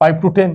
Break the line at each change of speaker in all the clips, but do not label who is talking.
5 to 10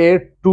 8 to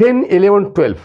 10 11 12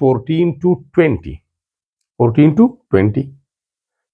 14 to 20.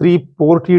340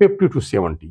50 to 70.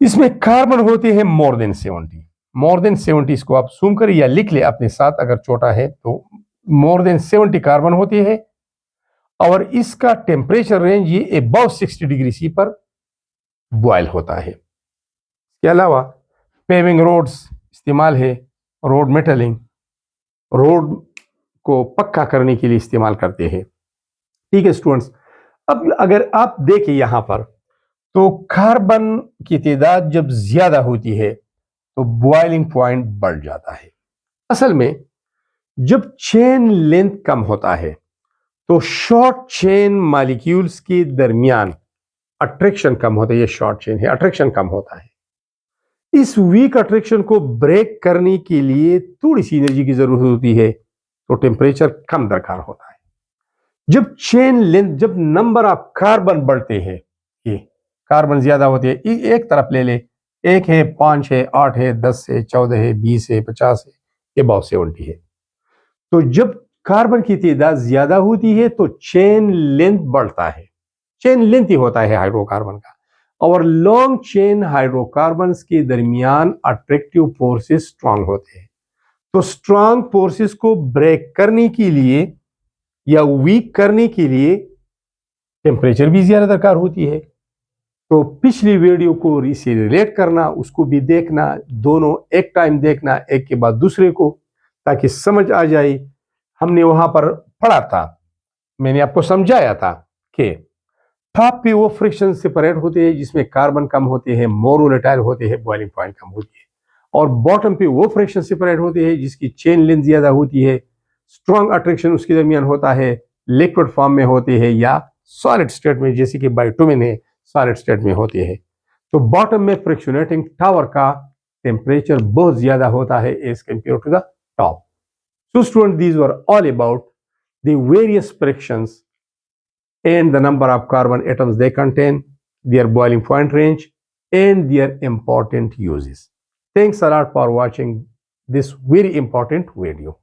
इसमें carbon होते हैं मोर देन 70 इसको आप जूम करें या लिख ले अपने साथ, अगर छोटा है तो मोर देन 70 कार्बन होती है और इसका टेम्परेचर रेंज ये अबव 60 डिग्री सी पर बॉयल होता है। इसके अलावा पेविंग रोड्स इस्तेमाल है, रोड मेटलिंग, रोड को पक्का करने के लिए इस्तेमाल करते हैं। ठीक है स्टूडेंट्स, अब अगर आप देखें यहां पर तो कार्बन की तादाद जब ज्यादा होती है तो बॉइलिंग पॉइंट बढ़ जाता है। असल में जब चेन लेंथ कम होता है तो शॉर्ट चेन मॉलिक्यूल्स के दरमियान अट्रैक्शन कम होता है, ये शॉर्ट चेन है, अट्रैक्शन कम होता है। इस वीक अट्रैक्शन को ब्रेक करने के लिए थोड़ी सी एनर्जी की जरूरत होती है, तो टेम्परेचर कम दरकार होता है। जब चेन लेंथ, जब नंबर ऑफ कार्बन बढ़ते हैं, ये कार्बन ज्यादा होते हैं, एक तरफ ले ले, 1 है, 5 है, 8 है, 10 है, 14 है, 20 है, 50 है, ये अबाउट 70 है। तो जब कार्बन की तादाद ज्यादा होती है तो चेन लेंथ बढ़ता है। चेन लेंथ ही होता है हाइड्रोकार्बन का, और लॉन्ग चेन हाइड्रोकार्बन्स के दरमियान अट्रैक्टिव फोर्सेस स्ट्रांग होते हैं। तो स्ट्रांग फोर्सेस को ब्रेक करने के लिए या वीक करने के लिए टेम्परेचर भी ज्यादा दरकार होती है। तो पिछली वीडियो को इसे रिलेट करना, उसको भी देखना, दोनों एक टाइम देखना, एक के बाद दूसरे को, ताकि समझ आ जाए। हमने वहां पर पढ़ा था, मैंने आपको समझाया था कि टॉप पे वो फ्रिक्शन सेपरेट होते हैं जिसमें कार्बन कम होते हैं, मोर वोलेटाइल होते हैं, बॉइलिंग पॉइंट कम होती है, और बॉटम पे वो फ्रिक्शन सेपरेट होते हैं जिसकी चेन लेंथ ज्यादा होती है, स्ट्रॉन्ग अट्रैक्शन उसके दरमियान होता है, लिक्विड फॉर्म में होते हैं या सॉलिड स्टेट में, जैसे कि बाइटुमिन है, सॉलिड स्टेट में होते हैं। तो बॉटम में फ्रिक्शनेटिंग टावर का टेम्परेचर बहुत ज्यादा होता है as compare to the top. So students, these were all about the various frictions and the number of carbon atoms they contain, their boiling point range, and their important uses. Thanks a lot for watching this very important video.